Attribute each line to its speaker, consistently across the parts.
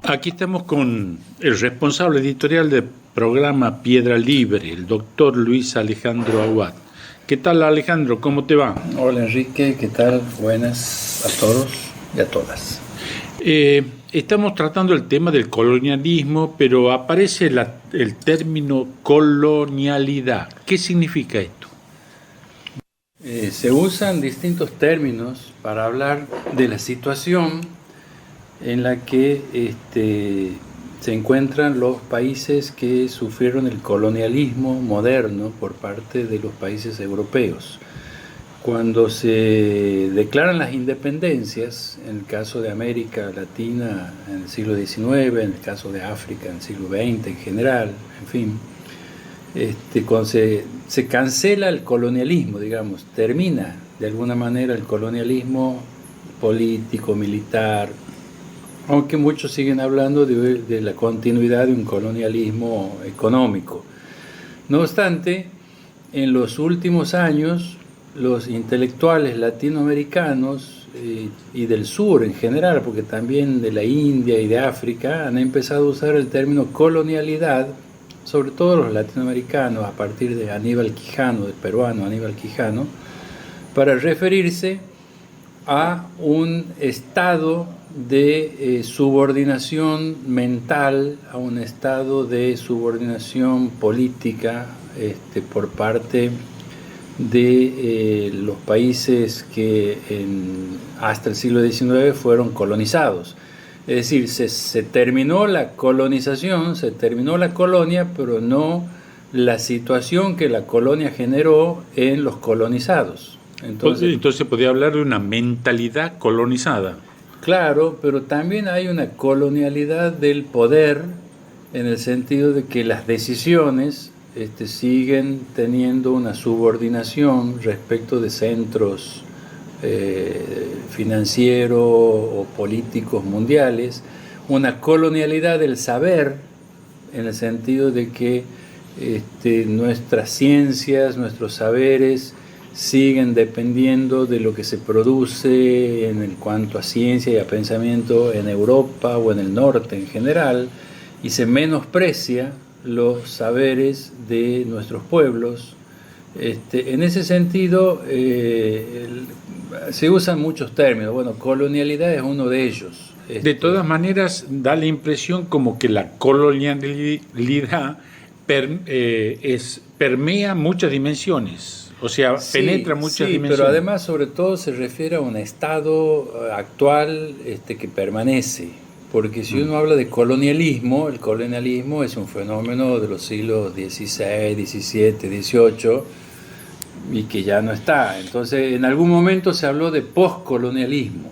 Speaker 1: Aquí estamos con el responsable editorial del programa Piedra Libre, el doctor Luis Alejandro Aguad. ¿Qué tal, Alejandro? ¿Cómo te va?
Speaker 2: Hola, Enrique, ¿qué tal? Buenas a todos y a todas.
Speaker 1: Estamos tratando el tema del colonialismo, pero aparece el término colonialidad. ¿Qué significa esto?
Speaker 2: Se usan distintos términos para hablar de la situación en la que se encuentran los países que sufrieron el colonialismo moderno por parte de los países europeos. Cuando se declaran las independencias, en el caso de América Latina en el siglo XIX, en el caso de África en el siglo XX en general, en fin, cuando se cancela el colonialismo, digamos, termina de alguna manera el colonialismo político, militar, aunque muchos siguen hablando de la continuidad de un colonialismo económico. No obstante, en los últimos años, los intelectuales latinoamericanos y del sur en general, porque también de la India y de África, han empezado a usar el término colonialidad, sobre todo los latinoamericanos, a partir de Aníbal Quijano, del peruano Aníbal Quijano, para referirse a un estado de subordinación mental, a un estado de subordinación política por parte de los países que hasta el siglo XIX fueron colonizados. Es decir, se terminó la colonización, se terminó la colonia, pero no la situación que la colonia generó en los colonizados.
Speaker 1: Entonces se podría hablar de una mentalidad colonizada.
Speaker 2: Claro, pero también hay una colonialidad del poder en el sentido de que las decisiones siguen teniendo una subordinación respecto de centros financieros o políticos mundiales, una colonialidad del saber en el sentido de que nuestras ciencias, nuestros saberes siguen dependiendo de lo que se produce en cuanto a ciencia y a pensamiento en Europa o en el norte en general, y se menosprecia los saberes de nuestros pueblos. En ese sentido, se usan muchos términos. Bueno, colonialidad es uno de ellos.
Speaker 1: De todas maneras, da la impresión como que la colonialidad permea muchas dimensiones. O sea, penetra muchas dimensiones.
Speaker 2: Pero además, sobre todo, se refiere a un estado actual que permanece. Porque si uno habla de colonialismo, el colonialismo es un fenómeno de los siglos XVI, XVII, XVIII, y que ya no está. Entonces, en algún momento se habló de poscolonialismo.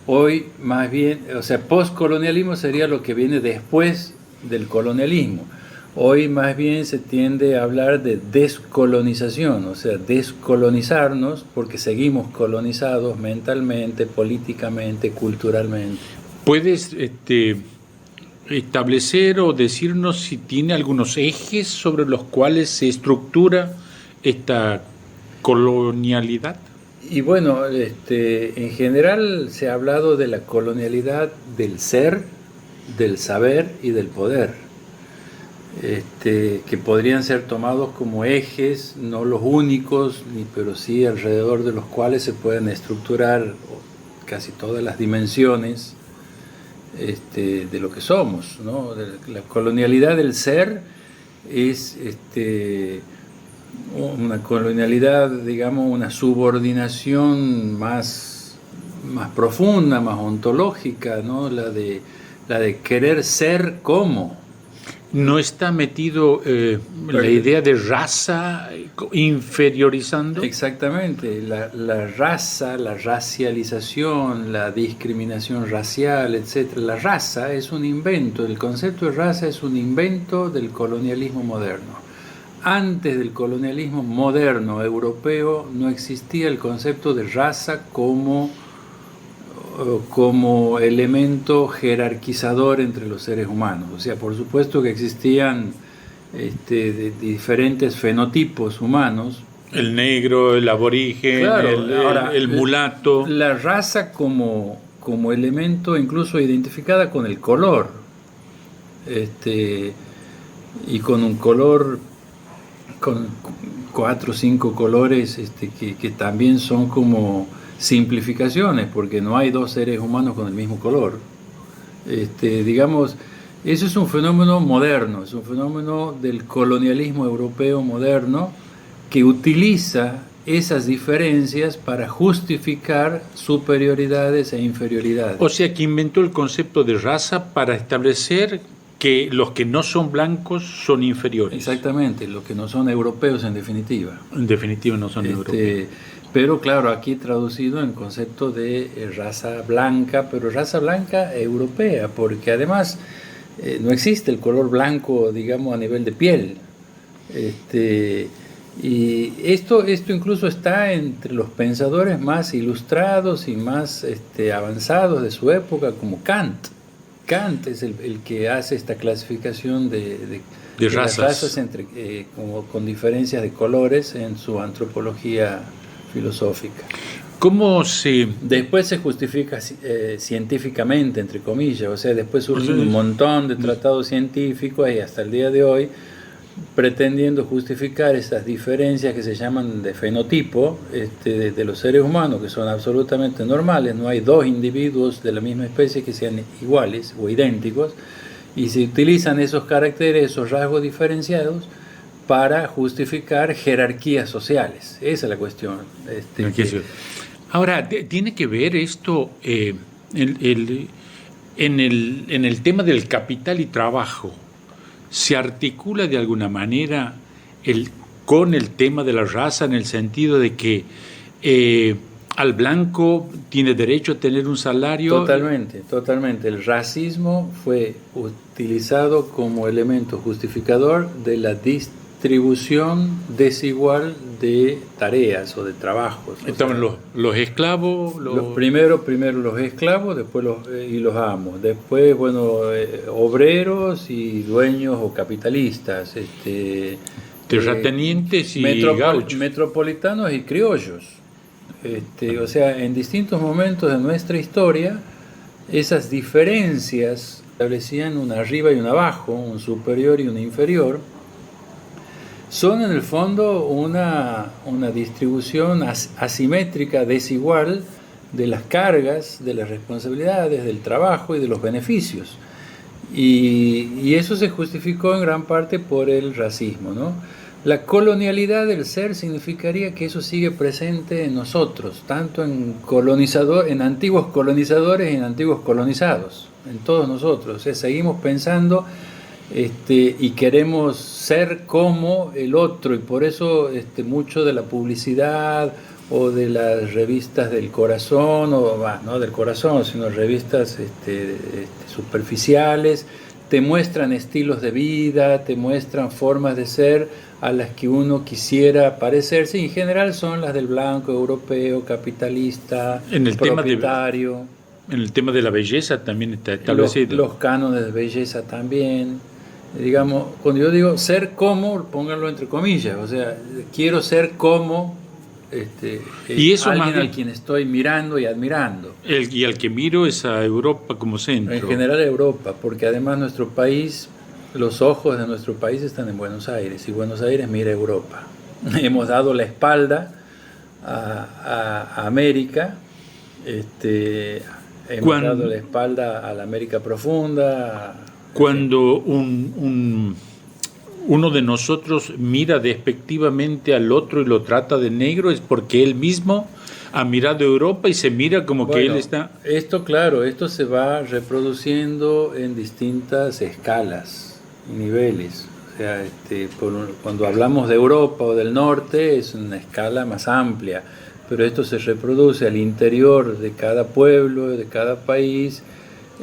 Speaker 2: Hoy, más bien, o sea, poscolonialismo sería lo que viene después del colonialismo. Hoy más bien se tiende a hablar de descolonización, o sea, descolonizarnos porque seguimos colonizados mentalmente, políticamente, culturalmente.
Speaker 1: ¿Puedes establecer o decirnos si tiene algunos ejes sobre los cuales se estructura esta colonialidad?
Speaker 2: Y bueno, en general se ha hablado de la colonialidad del ser, del saber y del poder. Que podrían ser tomados como ejes, no los únicos, pero sí alrededor de los cuales se pueden estructurar casi todas las dimensiones de lo que somos, ¿no? La colonialidad del ser es una colonialidad, digamos, una subordinación más profunda, más ontológica, ¿no? La de querer ser como.
Speaker 1: ¿No está metido la idea de raza inferiorizando?
Speaker 2: Exactamente, la raza, la racialización, la discriminación racial, etc. La raza es un invento, el concepto de raza es un invento del colonialismo moderno. Antes del colonialismo moderno europeo no existía el concepto de raza como elemento jerarquizador entre los seres humanos. O sea, por supuesto que existían de diferentes fenotipos humanos.
Speaker 1: El negro, el aborigen, claro, el mulato.
Speaker 2: La raza como elemento incluso identificada con el color. y con un color, con 4 o 5 colores que también son como simplificaciones, porque no hay dos seres humanos con el mismo color. Digamos, eso es un fenómeno moderno, es un fenómeno del colonialismo europeo moderno que utiliza esas diferencias para justificar superioridades e inferioridades.
Speaker 1: O sea, que inventó el concepto de raza para establecer que los que no son blancos son inferiores.
Speaker 2: Exactamente, los que no son europeos en definitiva.
Speaker 1: En definitiva no son europeos.
Speaker 2: Pero claro, aquí traducido en concepto de raza blanca, pero raza blanca europea, porque además no existe el color blanco, digamos, a nivel de piel. Y esto incluso está entre los pensadores más ilustrados y más avanzados de su época, como Kant. Kant es el que hace esta clasificación de las razas como con diferencias de colores en su antropología filosófica.
Speaker 1: ¿Cómo se...?
Speaker 2: Después se justifica científicamente, entre comillas, o sea, después surgen un montón de tratados científicos y hasta el día de hoy pretendiendo justificar esas diferencias que se llaman de fenotipo de los seres humanos, que son absolutamente normales. No hay dos individuos de la misma especie que sean iguales o idénticos, y se utilizan esos caracteres, esos rasgos diferenciados para justificar jerarquías sociales. Esa es la cuestión.
Speaker 1: Ahora, ¿tiene que ver esto en el tema del capital y trabajo? ¿Se articula de alguna manera con el tema de la raza, en el sentido de que al blanco tiene derecho a tener un salario?
Speaker 2: Totalmente. El racismo fue utilizado como elemento justificador de la distribución desigual de tareas o de trabajos.
Speaker 1: Estaban los esclavos.
Speaker 2: Primero los esclavos, después los amos. Después, obreros y dueños o capitalistas.
Speaker 1: Terratenientes y gauchos.
Speaker 2: Metropolitanos y criollos. O sea, en distintos momentos de nuestra historia, esas diferencias establecían un arriba y un abajo, un superior y un inferior. Son en el fondo una distribución asimétrica, desigual, de las cargas, de las responsabilidades, del trabajo y de los beneficios. Y eso se justificó en gran parte por el racismo, ¿no? La colonialidad del ser significaría que eso sigue presente en nosotros, tanto en antiguos colonizadores y en antiguos colonizados, en todos nosotros. O sea, seguimos pensando y queremos ser como el otro, y por eso mucho de la publicidad o de las revistas del corazón, no del corazón, sino revistas superficiales, te muestran estilos de vida, te muestran formas de ser a las que uno quisiera parecerse, y en general son las del blanco europeo, capitalista, propietario.
Speaker 1: En el tema de la belleza también está establecido.
Speaker 2: Los cánones de belleza también. Digamos, cuando yo digo ser como, pónganlo entre comillas, o sea, quiero ser como
Speaker 1: y eso
Speaker 2: alguien a quien estoy mirando y admirando.
Speaker 1: Y al que miro es a Europa como centro.
Speaker 2: En general Europa, porque además nuestro país, los ojos de nuestro país están en Buenos Aires, y Buenos Aires mira Europa. Hemos dado la espalda a América, hemos dado la espalda a la América profunda.
Speaker 1: Cuando uno de nosotros mira despectivamente al otro y lo trata de negro, es porque él mismo ha mirado Europa y se mira como que él está...
Speaker 2: Esto se va reproduciendo en distintas escalas y niveles. O sea, cuando hablamos de Europa o del norte es una escala más amplia, pero esto se reproduce al interior de cada pueblo, de cada país,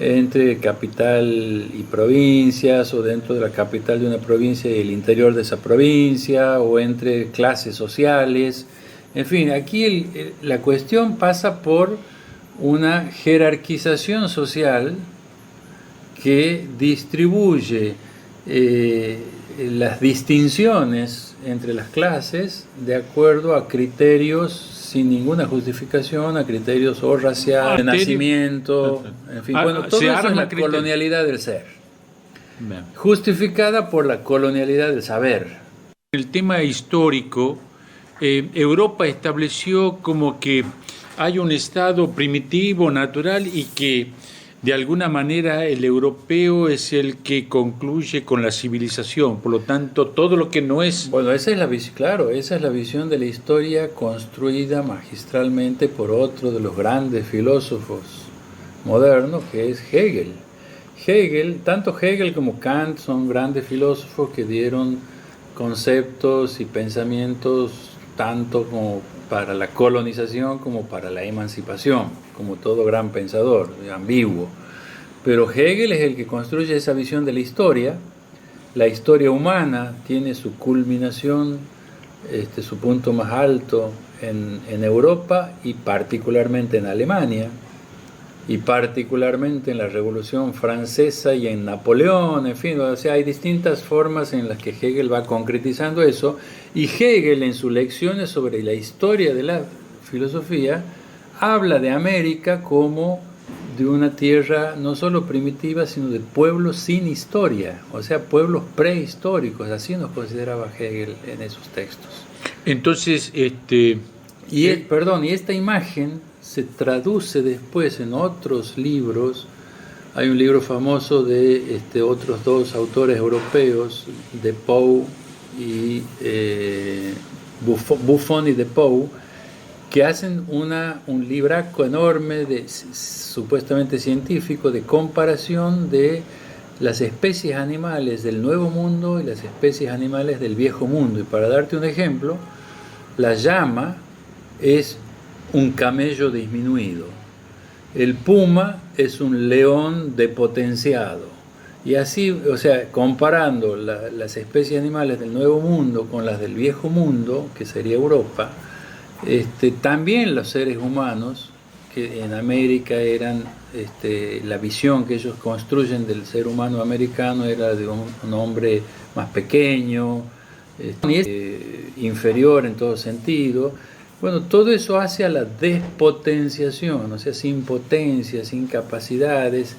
Speaker 2: entre capital y provincias, o dentro de la capital de una provincia y el interior de esa provincia, o entre clases sociales. En fin, aquí la cuestión pasa por una jerarquización social que distribuye las distinciones entre las clases de acuerdo a criterios sin ninguna justificación, a criterios o raciales, de nacimiento, en fin, todo eso es la colonialidad del ser.
Speaker 1: Bien.
Speaker 2: justificada por la colonialidad del saber.
Speaker 1: El tema histórico, Europa estableció como que hay un estado primitivo, natural, y que de alguna manera el europeo es el que concluye con la civilización. Por lo tanto, todo lo que no es...
Speaker 2: Bueno, esa es la claro, esa es la visión de la historia construida magistralmente por otro de los grandes filósofos modernos, que es Hegel. Tanto Hegel como Kant son grandes filósofos que dieron conceptos y pensamientos tanto como para la colonización como para la emancipación, como todo gran pensador, ambiguo. Pero Hegel es el que construye esa visión de la historia. La historia humana tiene su culminación, su punto más alto en Europa y particularmente en Alemania, y particularmente en la Revolución Francesa y en Napoleón, en fin, o sea, hay distintas formas en las que Hegel va concretizando eso, y Hegel en sus lecciones sobre la historia de la filosofía habla de América como de una tierra no solo primitiva, sino de pueblos sin historia, o sea, pueblos prehistóricos, así nos consideraba Hegel en esos textos.
Speaker 1: Entonces,
Speaker 2: y esta imagen se traduce después en otros libros. Hay un libro famoso de otros dos autores europeos, de Poe y Buffon y de Poe, que hacen un libraco enorme, supuestamente científico, de comparación de las especies animales del Nuevo Mundo y las especies animales del Viejo Mundo. Y para darte un ejemplo, la llama es un camello disminuido, el puma es un león depotenciado, y así, o sea, comparando las especies animales del Nuevo Mundo con las del Viejo Mundo, que sería Europa, también los seres humanos, que en América eran, la visión que ellos construyen del ser humano americano era de un hombre más pequeño, inferior en todo sentido. Bueno, todo eso hace a la despotenciación, o sea, sin potencia, sin capacidades,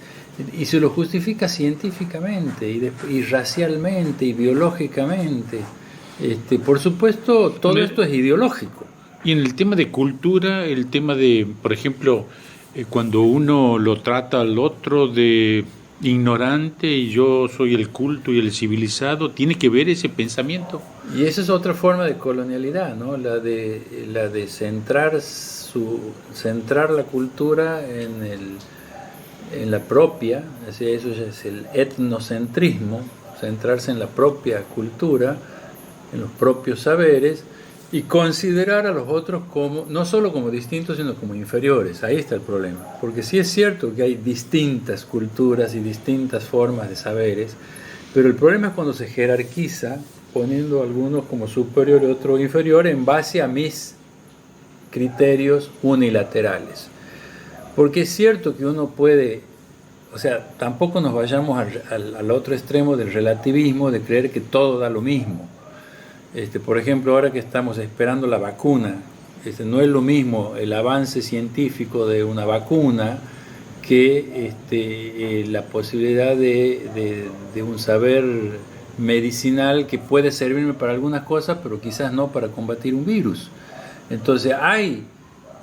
Speaker 2: y se lo justifica científicamente, y racialmente, y biológicamente. Por supuesto, todo esto es ideológico.
Speaker 1: Y en el tema de cultura, el tema de, por ejemplo, cuando uno lo trata al otro de ignorante y yo soy el culto y el civilizado, ¿tiene que ver ese pensamiento?
Speaker 2: Y esa es otra forma de colonialidad, ¿no? La de centrar la cultura en la propia, eso es el etnocentrismo, centrarse en la propia cultura, en los propios saberes, y considerar a los otros como, no solo como distintos, sino como inferiores. Ahí está el problema. Porque sí es cierto que hay distintas culturas y distintas formas de saberes, pero el problema es cuando se jerarquiza, poniendo a algunos como superior y otros inferior en base a mis criterios unilaterales. Porque es cierto que uno puede, o sea, tampoco nos vayamos al otro extremo del relativismo, de creer que todo da lo mismo. Por ejemplo, ahora que estamos esperando la vacuna, no es lo mismo el avance científico de una vacuna que la posibilidad de un saber medicinal que puede servirme para algunas cosas, pero quizás no para combatir un virus. Entonces hay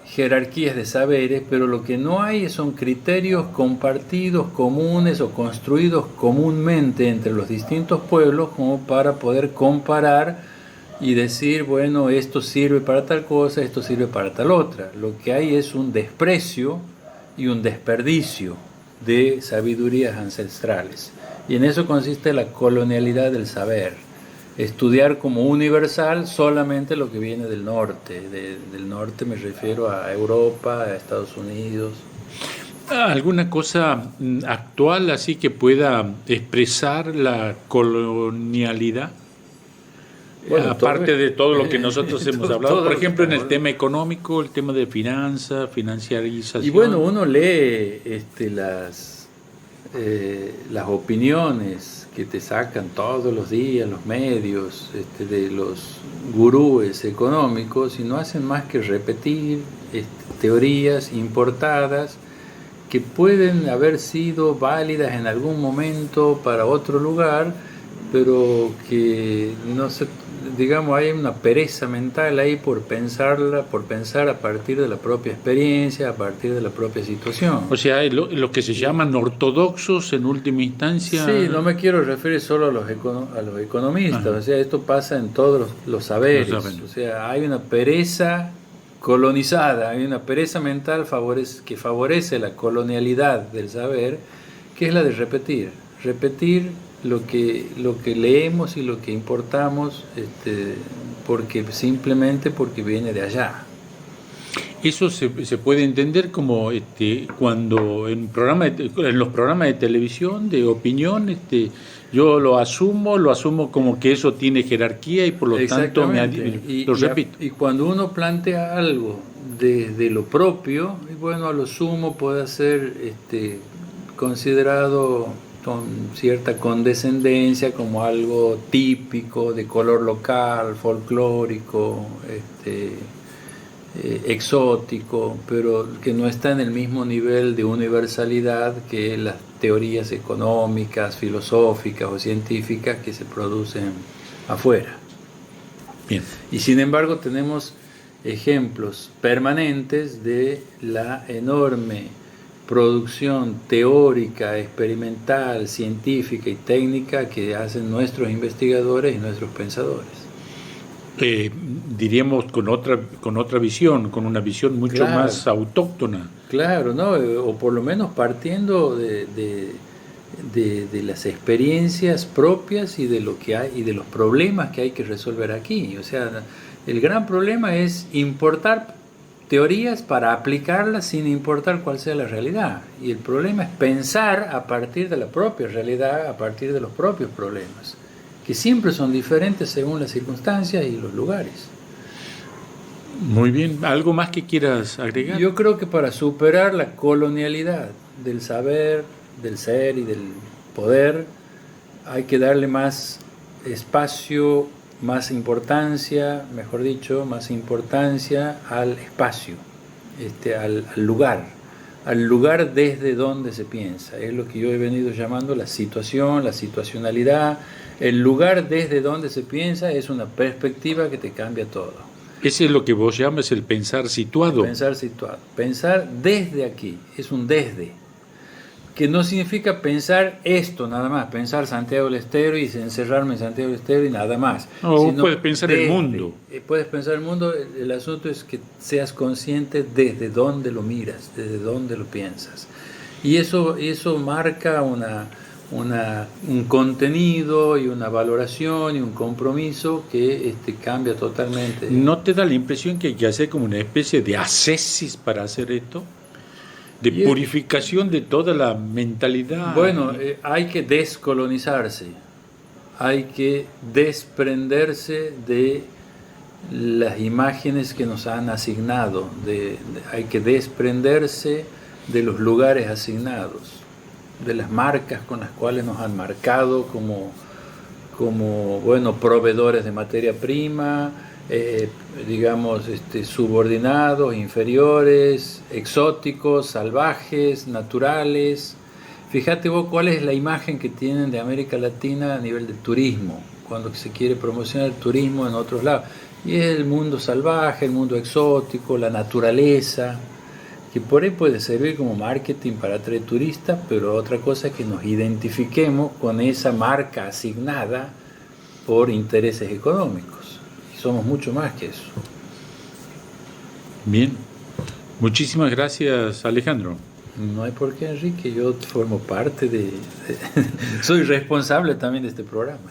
Speaker 2: jerarquías de saberes, pero lo que no hay son criterios compartidos, comunes o construidos comúnmente entre los distintos pueblos como para poder comparar y decir, bueno, esto sirve para tal cosa, esto sirve para tal otra. Lo que hay es un desprecio y un desperdicio de sabidurías ancestrales. Y en eso consiste la colonialidad del saber. Estudiar como universal solamente lo que viene del norte. Del norte me refiero a Europa, a Estados Unidos.
Speaker 1: ¿Alguna cosa actual así que pueda expresar la colonialidad? Bueno, aparte de todo lo que nosotros hemos hablado, por ejemplo, en el tema económico, el tema de finanzas, financiarización.
Speaker 2: Y bueno, uno lee las opiniones que te sacan todos los días los medios de los gurúes económicos y no hacen más que repetir teorías importadas que pueden haber sido válidas en algún momento para otro lugar, pero que no sé, digamos, hay una pereza mental ahí por pensar a partir de la propia experiencia, a partir de la propia situación.
Speaker 1: O sea, lo que se llaman ortodoxos en última instancia.
Speaker 2: Sí, no me quiero referir solo a los economistas. Ajá. O sea, esto pasa en todos los saberes. O sea, hay una pereza colonizada, hay una pereza mental que favorece la colonialidad del saber, que es la de repetir lo que leemos y lo que importamos, simplemente porque viene de allá.
Speaker 1: Eso se puede entender como cuando en los programas de televisión de opinión, yo lo asumo como que eso tiene jerarquía y por lo tanto lo repito.
Speaker 2: Y cuando uno plantea algo desde lo propio, bueno, a lo sumo puede ser considerado con cierta condescendencia como algo típico, de color local, folclórico, exótico, pero que no está en el mismo nivel de universalidad que las teorías económicas, filosóficas o científicas que se producen afuera.
Speaker 1: Bien.
Speaker 2: Y sin embargo tenemos ejemplos permanentes de la enorme producción teórica, experimental, científica y técnica que hacen nuestros investigadores y nuestros pensadores.
Speaker 1: Diríamos con otra visión, con una visión mucho más autóctona.
Speaker 2: Claro, ¿no? O por lo menos partiendo de las experiencias propias y de lo que hay y de los problemas que hay que resolver aquí. O sea, el gran problema es importar teorías para aplicarlas sin importar cuál sea la realidad. Y el problema es pensar a partir de la propia realidad, a partir de los propios problemas, que siempre son diferentes según las circunstancias y los lugares.
Speaker 1: Muy bien. ¿Algo más que quieras agregar?
Speaker 2: Yo creo que para superar la colonialidad del saber, del ser y del poder, hay que darle más espacio, más importancia al espacio, al lugar desde donde se piensa. Es lo que yo he venido llamando la situación, la situacionalidad. El lugar desde donde se piensa es una perspectiva que te cambia todo.
Speaker 1: Ese es lo que vos llamas el pensar situado.
Speaker 2: Pensar situado. Pensar desde aquí, es un desde. Que no significa pensar esto nada más, pensar Santiago del Estero y encerrarme en Santiago del Estero y nada más.
Speaker 1: No, puedes pensar el mundo.
Speaker 2: Puedes pensar el mundo, el asunto es que seas consciente desde dónde lo miras, desde dónde lo piensas. Y eso marca un contenido y una valoración y un compromiso que cambia totalmente.
Speaker 1: ¿No te da la impresión que hay que hacer como una especie de ascesis para hacer esto? De purificación de toda la mentalidad.
Speaker 2: Bueno, hay que descolonizarse, hay que desprenderse de las imágenes que nos han asignado, hay que desprenderse de los lugares asignados, de las marcas con las cuales nos han marcado como proveedores de materia prima, subordinados, inferiores, exóticos, salvajes, naturales. Fíjate vos cuál es la imagen que tienen de América Latina a nivel de turismo, cuando se quiere promocionar el turismo en otros lados. Y es el mundo salvaje, el mundo exótico, la naturaleza, que por ahí puede servir como marketing para atraer turistas, pero otra cosa es que nos identifiquemos con esa marca asignada por intereses económicos. Somos mucho más que eso.
Speaker 1: Bien. Muchísimas gracias, Alejandro.
Speaker 2: No hay por qué, Enrique. Yo formo parte soy responsable también de este programa.